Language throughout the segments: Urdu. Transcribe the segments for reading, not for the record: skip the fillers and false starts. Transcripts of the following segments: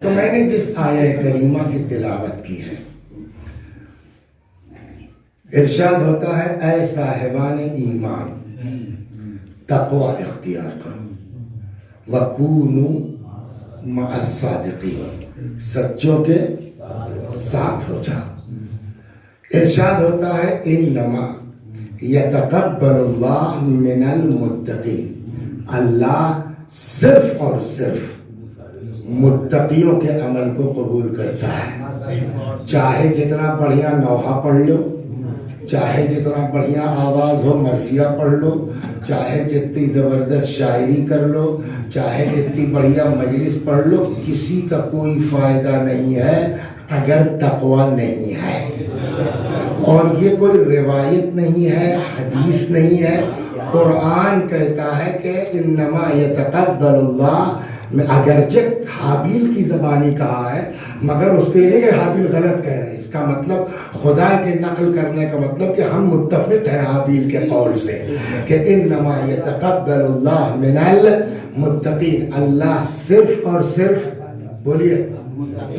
تو میں نے جس آیہ کریمہ کی تلاوت کی ہے، ارشاد ہوتا ہے اے صاحبان ایمان تقوی اختیار کرو وَكُونُوا مَعَ الصَّادِقِينَ، سچوں کے ساتھ ہو جاؤ۔ ارشاد ہوتا ہے انما یتقبل اللہ من المتقین، اللہ صرف اور صرف متقیوں کے عمل کو قبول کرتا ہے، چاہے جتنا بڑھیا نوحہ پڑھ لو، چاہے جتنا بڑھیا آواز ہو مرثیہ پڑھ لو، چاہے جتنی زبردست شاعری کر لو، چاہے جتنی بڑھیا مجلس پڑھ لو، کسی کا کوئی فائدہ نہیں ہے اگر تقوی نہیں ہے۔ اور یہ کوئی روایت نہیں ہے، حدیث نہیں ہے، قرآن کہتا ہے کہ انما یتقبل اللہ، اگرچہ حابیل کی زبانی کہا ہے مگر اس کے لیے کہ حابیل غلط کہہ رہے ہیں، اس کا مطلب خدا کے نقل کرنے کا مطلب کہ ہم متفق ہیں حابیل کے قول سے کہ انما یتقبل اللہ من المتقین، اللہ صرف اور صرف بولیے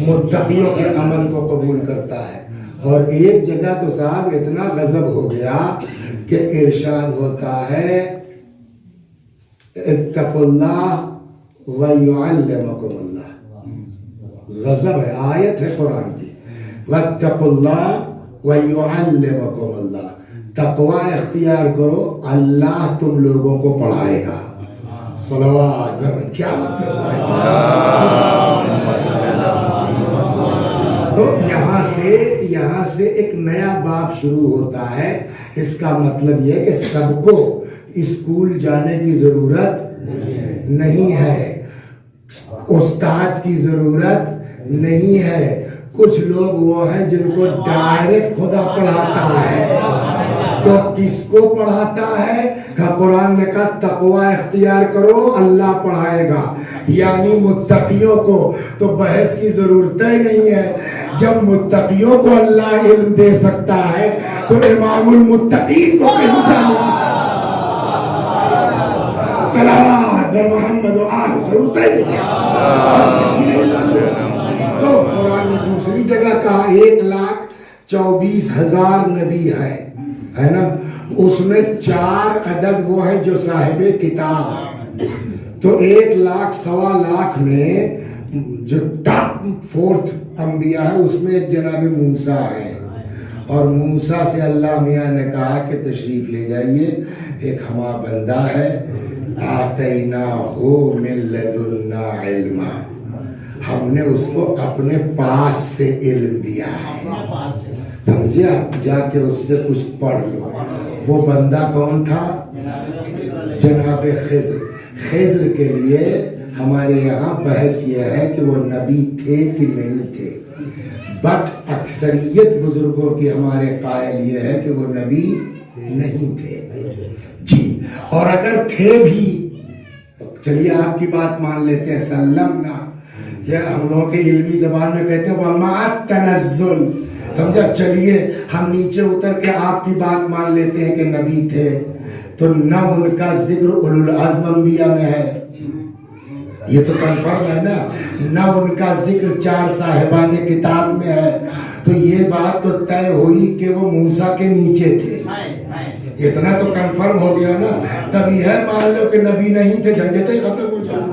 متقیوں کے عمل کو قبول کرتا ہے۔ اور ایک جگہ تو صاحب اتنا غضب ہو گیا کہ ارشاد ہوتا ہے اتقوا اللہ وَيُعَلِّمُكُمُ اللَّهُ، غضب ہے، آیت ہے قرآن کی، وَاتَّقُوا اللَّهَ وَيُعَلِّمُكُمُ اللَّهُ، تقوی اختیار کرو اللہ تم لوگوں کو پڑھائے گا۔ صلوات، کیا مطلب تو یہاں سے ایک نیا باب شروع ہوتا ہے۔ اس کا مطلب یہ کہ سب کو اسکول جانے کی ضرورت نہیں ہے، استاد کی ضرورت نہیں ہے، کچھ لوگ وہ ہیں جن کو ڈائریکٹ خدا پڑھاتا ہے۔ تو کس کو پڑھاتا ہے؟ کہ قرآن نے کہا تقوی اختیار کرو اللہ پڑھائے گا، یعنی متقیوں کو۔ تو بحث کی ضرورت ہی نہیں ہے، جب متقیوں کو اللہ علم دے سکتا ہے تو امام المتقین کو کہیں جانے کی صلوات در محمد و آل ضرورت ہے نہیں ہے۔ تو قرآن نے دوسری جگہ کہا 1,24,000 نبی ہے نا، اس میں 4 عدد وہ ہے جو صاحب کتاب ہے۔ تو 1,00,000 سوا لاکھ میں جو ٹاپ 4th انبیاء ہے اس میں ایک جناب موسیٰ ہے، اور موسیٰ سے اللہ میاں نے کہا کہ تشریف لے جائیے، ایک ہمارا بندہ ہے آتیناہ من لدنا علما، ہم نے اس کو اپنے پاس سے علم دیا ہے، سمجھے؟ آپ جا کے اس سے کچھ پڑھ لو۔ وہ بندہ کون تھا؟ جناب خضر۔ خضر کے لیے ہمارے یہاں بحث یہ ہے کہ وہ نبی تھے کہ نہیں تھے، بٹ اکثریت بزرگوں کی ہمارے قائل یہ ہے کہ وہ نبی نہیں تھے جی، اور اگر تھے بھی چلیے آپ کی بات مان لیتے ہیں سلمنا، یا ہم لوگوں کے علمی زبان میں کہتے ہیں وَمَعَ التَّنَزُّلِ، سمجھا؟ چلیے ہم نیچے اتر کے آپ کی بات مان لیتے ہیں کہ نبی تھے، تو نہ ان کا ذکر اولو العزم انبیاء میں ہے، یہ تو کنفرم ہے نا، نہ ان کا ذکر 4 صاحبان کتاب میں ہے، تو یہ بات تو طے ہوئی کہ وہ موسیٰ کے نیچے تھے، اتنا تو کنفرم ہو گیا نا۔ تب یہ مان لو کہ نبی نہیں تھے، جھنجھٹیں ختم ہو جائیں۔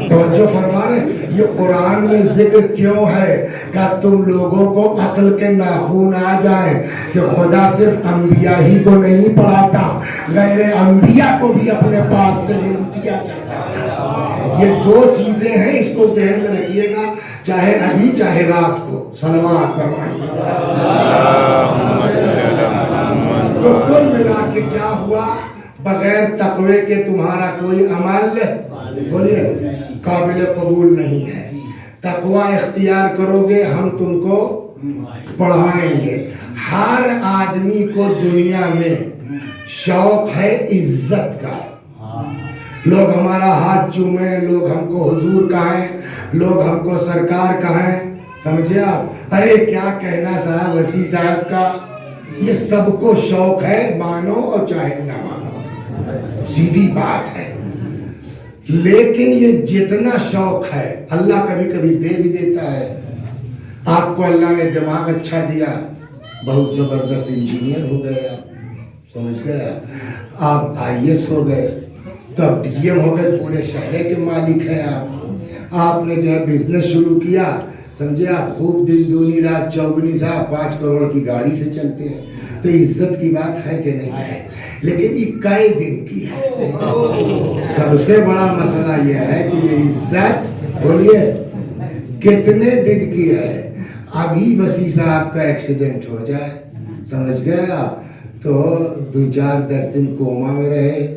توجہ فرما رہے، یہ قرآن میں ذکر کیوں ہے کہ تم لوگوں کو عقل کے ناخون آ جائیں کہ خدا صرف انبیاء ہی کو نہیں پڑھاتا، غیر انبیاء کو بھی اپنے پاس سے علم دیا جا سکتا ہے۔ یہ 2 چیزیں ہیں، اس کو ذہن میں رکھیے گا، چاہے ابھی چاہے رات کو۔ صلوات فرمائیے۔ تو کل ملا کے کیا ہوا؟ بغیر تقوی کے تمہارا کوئی عمل بولیے قابل قبول نہیں ہے۔ تقوی اختیار کرو گے ہم تم کو پڑھائیں گے۔ ہر آدمی کو دنیا میں شوق ہے عزت کا، لوگ ہمارا ہاتھ چومیں، لوگ ہم کو حضور کہیں، لوگ ہم کو سرکار کہیں، سمجھے آپ؟ ارے کیا کہنا صاحب وسیع صاحب کا، یہ سب کو شوق ہے، مانو اور چاہے نہ مانو، سیدھی بات ہے۔ لیکن یہ جتنا شوق ہے اللہ کبھی کبھی دے بھی دیتا ہے. آپ کو اللہ نے دماغ اچھا دیا, بہت زبردست انجینئر ہو گئے آپ, سمجھ گئے, آپ IAS ہو گئے, تو اب DM ہو گئے, پورے شہر کے مالک ہیں آپ نے جو ہے بزنس شروع کیا, سمجھے آپ, خوب دن دونی رات چوگنی صاحب 5 کروڑ کی گاڑی سے چلتے ہیں, تو عزت کی بات ہے کہ نہیں ہے؟ لیکن یہ کئی دن کی ہے. سب سے بڑا مسئلہ یہ ہے کہ یہ عزت بولیے کتنے دن کی ہے. ابھی وسیع صاحب کا ایکسیڈنٹ ہو جائے, سمجھ گئے آپ, تو 2-4-10 دن کوما میں رہے,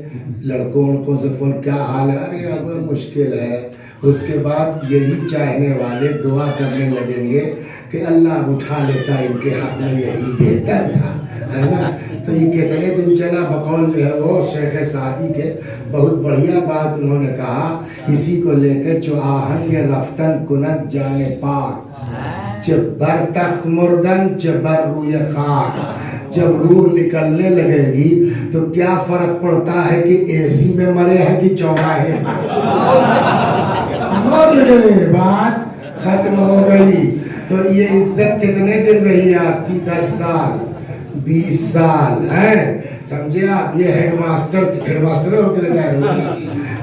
لڑکوں سے فون کیا حال ہے, ارے اب مشکل ہے. اس کے بعد یہی چاہنے والے دعا کرنے لگیں گے کہ اللہ اٹھا لیتا, ان کے حق میں یہی بہتر تھا, ہے نا. تو یہ کتنے دن چلا, بقول جو ہے وہ شیخ سعدی کے بہت بڑھیا بات انہوں نے کہا, اسی کو لے کے چو آہنگ رفتن کنت جانے پاک, چھ بر تخت مردن چھ بر روی خاک. جب روح نکلنے لگے گی تو کیا فرق پڑتا ہے کہ AC میں مرے ہیں کہ چوراہے پر, مر گئے, بات ختم ہو گئی. تو یہ عزت کتنے دن رہی آپ کی, 10 سال 20 سال ہیں, سمجھے آپ. یہ ہیڈ ماسٹر ہو کے ریٹائر ہو گیا,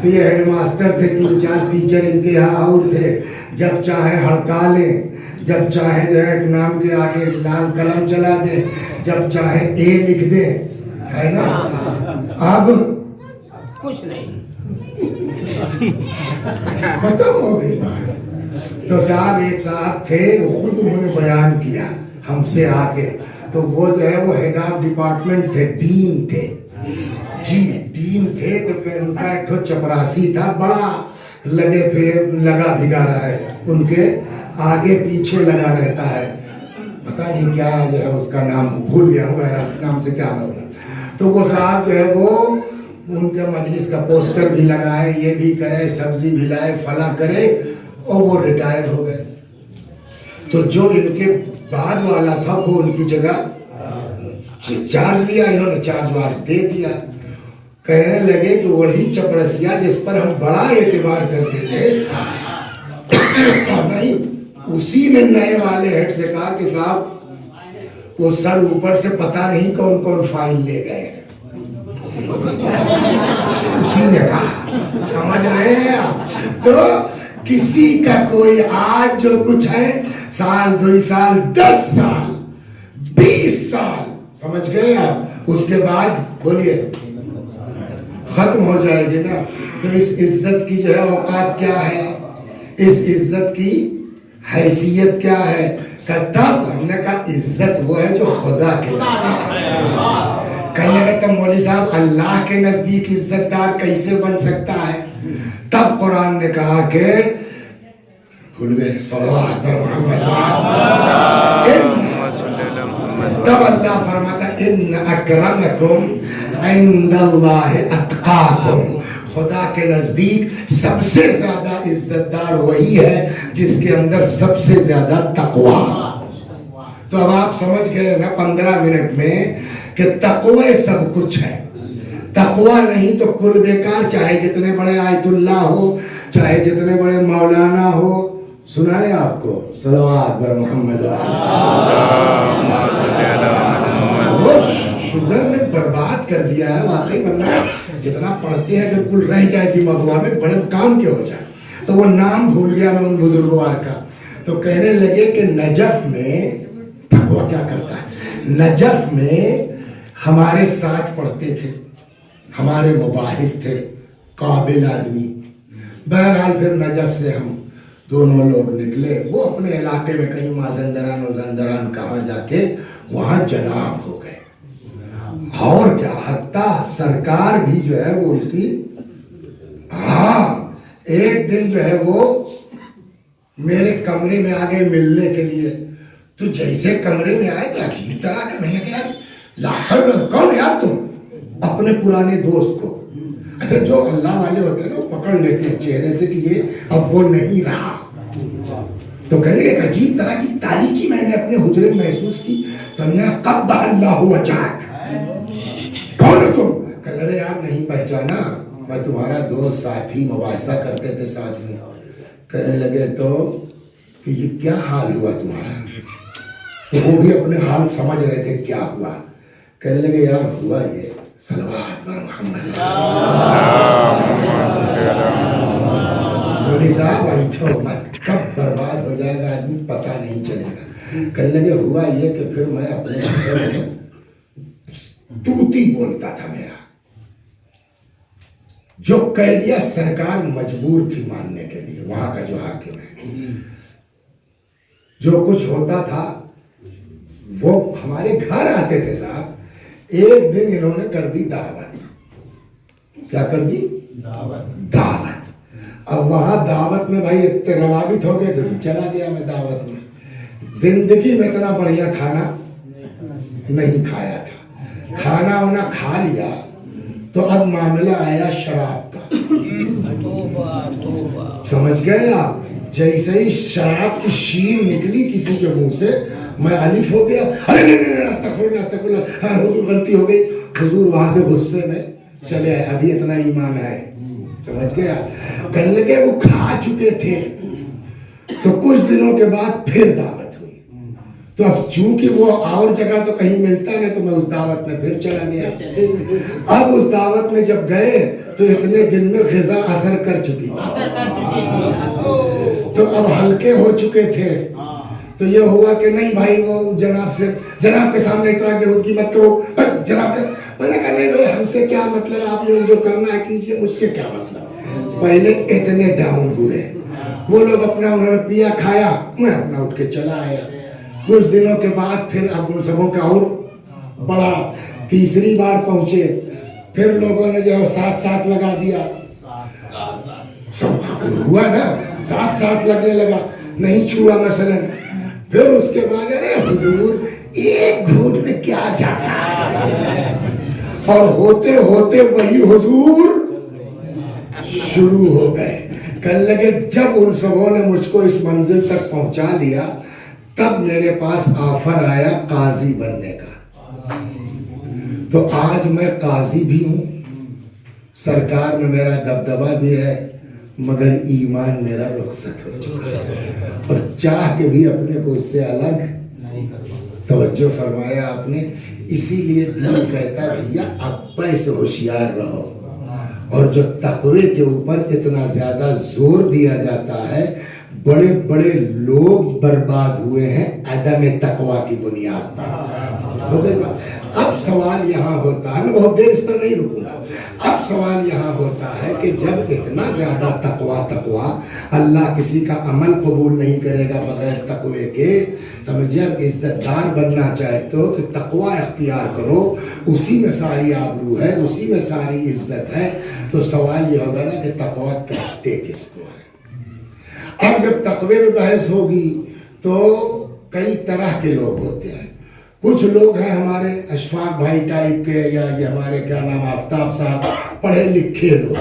تو یہ ہیڈ ماسٹر تھے, 3-4 ٹیچر ان کے یہاں اور تھے, جب چاہے ہڑکا لیں, جب چاہے جو ہے نام کے آگے لال قلم چلا دیں, جب چاہے A لکھ دیں, ہے نا. اب کچھ نہیں, ختم ہو گئی بات. تو صاحب ایک صاحب تھے, وہ خود انہوں نے بیان کیا ہم سے آ کے, تو وہ جو ہے وہ ہیڈ آف ڈپارٹمنٹ تھے, ڈین تھے جی, ڈین تھے. تو ان کا ایک چپراسی تھا, بڑا لگے پھر لگا بھگا رہا ہے, ان کے آگے پیچھے لگا رہتا ہے, پتہ نہیں کیا جو ہے اس کا نام بھول گیا ہوں, نام سے کیا مطلب. تو وہ صاحب جو ہے وہ ان کے مجلس کا پوسٹر بھی لگائے, یہ بھی کرے, سبزی بھی لائے, فلاں کرے, اور وہ ریٹائر ہو گئے. تو جو ان کے بعد والا تھا وہ ان کی جگہ چارج لیا, انہوں نے چارج وارج دے دیا. کہنے لگے کہ وہی چپرسیا جس پر ہم بڑا اعتبار کرتے تھے, نہیں, اسی نے نئے والے ہیڈ سے کہا کہ صاحب وہ سر اوپر سے پتہ نہیں کون کون فائل لے گئے. اسی نے کہا, سمجھ رہے ہیں آپ. تو کسی کا کوئی آج جو کچھ ہے, سال 2 سال 10 سال 20 سال, سمجھ گئے آپ, اس کے بعد بولیے ختم ہو جائے گی نا. تو اس عزت کی جو ہے اوقات کیا ہے, اس عزت کی حیثیت کیا ہے. کہ تب ہم نے کہا عزت وہ ہے جو خدا کے نزدیک ہے. کہنے لگا تب مولوی صاحب اللہ کے نزدیک عزت دار کیسے بن سکتا ہے. تب قرآن نے کہا کہ بھول گئے, صلوات پر محمد, تب اللہ فرماتا ان اکرمکم عند اللہ اتقاکم, خدا کے نزدیک سب سے زیادہ عزت دار وہی ہے جس کے اندر سب سے زیادہ تقوی. تو اب آپ سمجھ گئے نا 15 منٹ میں کہ تقوی سب کچھ ہے. تقوی نہیں تو کل بیکار, چاہے جتنے بڑے آیت اللہ ہو, چاہے جتنے بڑے مولانا ہو. سنائے آپ کو صلوات بر محمد, شوگر نے برباد کر دیا ہے واقعی. ورنہ جتنا پڑھتے ہیں اگر کل رہ جائے دماغ میں بڑے کام کے ہو جائے. تو وہ نام بھول گیا میں ان بزرگوار کا. تو کہنے لگے کہ نجف میں تقوی کیا کرتا ہے. نجف میں ہمارے ساتھ پڑھتے تھے, ہمارے مباحث تھے, قابل آدمی. بہرحال پھر نجف سے ہم دونوں لوگ نکلے, وہ اپنے علاقے میں کہیں مازندران وزندران کہاں جا کے وہاں جناب ہو گئے. اور کیا, حتیٰ سرکار بھی جو ہے وہ اس کی, ہاں ایک دن جو ہے وہ میرے کمرے میں آگے ملنے کے لیے. تو جیسے کمرے میں آئے تو عجیب طرح کے, میں نے کہا یار لاہور کون یار تم, اپنے پرانے دوست کو. اچھا جو اللہ والے ہوتے ہیں نا وہ پکڑ لیتے ہیں چہرے سے کہ یہ اب وہ نہیں رہا. تو کہنے ایک عجیب طرح کی تاریکی میں نے اپنے حجرے میں محسوس کی. تو ہم نے کہا قبح اللہ وجہک, کون ہو تم؟ کہ ارے یار نہیں پہچانا, میں تمہارا دوست ساتھی مباحثہ کرتے تھے ساتھ میں. کہنے لگے تو کہ یہ کیا حال ہوا تمہارا؟ تو وہ بھی اپنے حال سمجھ رہے تھے کیا ہوا. کہنے لگے یار ہوا یہ صلوات پر محمد مولوی صاحب ایٹھو مت، کب برباد ہو جائے گا آدمی پتہ نہیں چلے گا. کہنے لگے ہوا یہ کہ پھر میں اپنے شہر میں طوطی بولتا تھا میرا، جو کہہ دیا سرکار مجبور تھی ماننے کے لیے، وہاں کا جو حاکم ہے. جو کچھ ہوتا تھا وہ ہمارے گھر آتے تھے صاحب. ایک دن انہوں نے کر دی دعوت. کیا کر دی؟ دعوت. اب وہاں دعوت میں بھائی اتنے روابط ہو گئے تھے، چلا گیا میں دعوت میں. زندگی میں اتنا بڑھیا کھانا نہیں کھایا تھا. کھانا وانا کھا لیا تو اب معاملہ آیا شراب کا. سمجھ گئے آپ؟ جیسے ہی شراب کی شین نکلی کسی کے منہ سے میں الف ہو گیا. ارے نہیں استغفر اللہ استغفر اللہ، ہاں حضور غلطی ہو گئی. حضور وہاں سے غصے میں چلے آئے، ابھی اتنا ایمان ہے. سمجھ گیا؟ کہنے لگے وہ کھا چکے تھے. تو کچھ دنوں کے بعد پھر دعوت ہوئی. تو اب چونکہ وہ اور جگہ تو کہیں ملتا نہیں تو میں اس دعوت میں پھر چلا گیا. اب اس دعوت میں جب گئے تو اتنے دن میں غذا اثر کر چکی تھی، تو اب ہلکے ہو چکے تھے. تو یہ ہوا کہ نہیں بھائی وہ جناب کے سامنے اتنا بےہودگی مت کرو. جناب میں نے کہا نہیں بھائی ہم سے کیا مطلب، آپ لوگ جو کرنا ہے کیجئے، مجھ سے کیا مطلب. پہلے اتنے ڈاؤن ہوئے وہ لوگ، اپنا انہوں نے پیا کھایا، میں اپنا اٹھ کے چلا آیا. کچھ دنوں کے بعد پھر اب ان سبوں کا اور بڑا. تیسری بار پہنچے، پھر لوگوں نے جو ہے ساتھ لگا دیا. سب ہوا نا، ساتھ لگنے لگا، نہیں چھوا مثلا. پھر اس کے بعد ارے حضور ایک گھونٹ میں کیا جاتا ہے، اور ہوتے ہوتے وہی حضور شروع ہو گئے. کہنے لگے جب ان سبوں نے مجھ کو اس منزل تک پہنچا لیا تب میرے پاس آفر آیا قاضی بننے کا. تو آج میں قاضی بھی ہوں، سرکار میں میرا دبدبہ بھی ہے، مگر ایمان میرا رخصت ہو چکا ہے. اور چاہ کے بھی اپنے کو اس سے الگ. توجہ فرمایا آپ نے. اسی لیے دین کہتا ہے بھیا ابے سے ہوشیار رہو. اور جو تقوی کے اوپر اتنا زیادہ زور دیا جاتا ہے، بڑے بڑے لوگ برباد ہوئے ہیں عدم تقوی کی بنیاد پر. اب سوال یہاں ہوتا ہے، میں بہت دیر اس پر نہیں رکوں گا. اب سوال یہاں ہوتا ہے کہ جب اتنا زیادہ تقوی، اللہ کسی کا عمل قبول نہیں کرے گا بغیر تقوی کے. سمجھے؟ عزت دار بننا چاہتے ہو تو تقوی اختیار کرو، اسی میں ساری آبرو ہے، اسی میں ساری عزت ہے. تو سوال یہ ہوگا نا کہ تقوی کہتے کس کو ہے. اب جب تقوی میں بحث ہوگی تو کئی طرح کے لوگ ہوتے ہیں. کچھ لوگ ہیں ہمارے اشفاق بھائی ٹائپ کے، یا یہ ہمارے کیا نام آفتاب صاحب، پڑھے لکھے لوگ.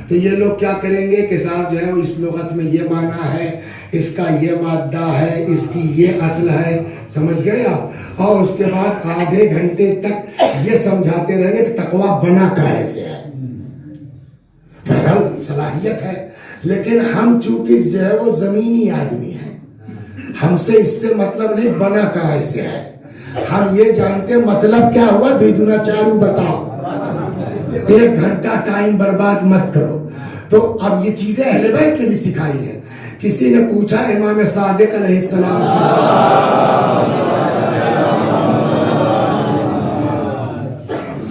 تو یہ لوگ کیا کریں گے کہ صاحب جو ہے اس لغت میں یہ معنی ہے، اس کا یہ مادہ ہے، اس کی یہ اصل ہے. سمجھ گئے آپ؟ اور اس کے بعد آدھے گھنٹے تک یہ سمجھاتے رہیں گے کہ تقوی بنا کہے سے ہے. بہرحال صلاحیت ہے، لیکن ہم چونکہ جو ہے وہ زمینی آدمی ہیں، ہم سے اس سے مطلب نہیں بنا کہے سے ہے. ہم یہ جانتے مطلب کیا ہوا، 2 دنا 4 بتاؤ. 1 گھنٹہ ٹائم برباد مت کرو. تو اب یہ چیزیں اہل بیت نے بھی سکھائی ہیں. کسی نے پوچھا امام صادق علیہ السلام سے،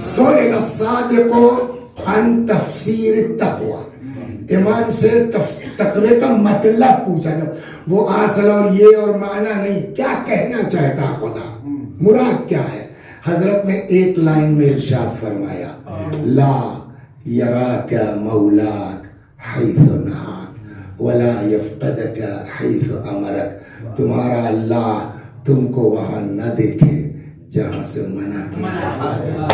سئل الصادق عن تفسیر التقوی، امام سے تقوی کا مطلب پوچھا گیا. وہ اصل اور یہ اور معنی نہیں، کیا کہنا چاہتا خدا، مراد کیا ہے. حضرت نے ایک لائن میں ارشاد فرمایا، لا یراک مولاک حیث نہاک ولا یفقدک حیث امرک. تمہارا اللہ تم کو وہاں نہ دیکھے جہاں سے منع کیا،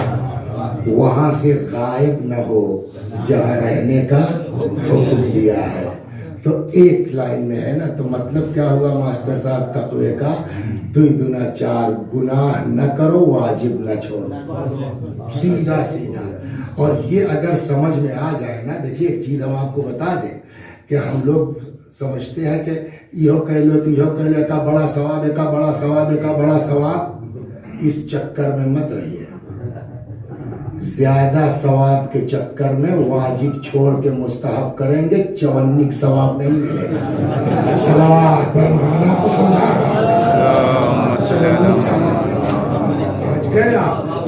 وہاں سے غائب نہ ہو جہاں رہنے کا حکم دیا ہے. تو ایک لائن میں ہے نا. تو مطلب کیا ہوا ماسٹر صاحب تقوی کا؟ 2 دنا 4 گناہ نہ کرو، واجب نہ چھوڑو، سیدھا سیدھا. اور یہ اگر سمجھ میں آ جائے نا، دیکھیے ایک چیز ہم آپ کو بتا دیں کہ ہم لوگ سمجھتے ہیں کہ یہ کہہ لو تو یہ کہہ لو، کا بڑا ثواب ہے، کا بڑا ثواب ہے، کا بڑا ثواب. اس چکر میں مت رہیے. زیادہ ثواب کے چکر میں واجب چھوڑ کے مستحب کریں گے، 54 ثواب نہیں ملے گا. صلوات پر محمد آپ کو سمجھا رہا ہوں، 54 ثواب سمجھ گئے آپ.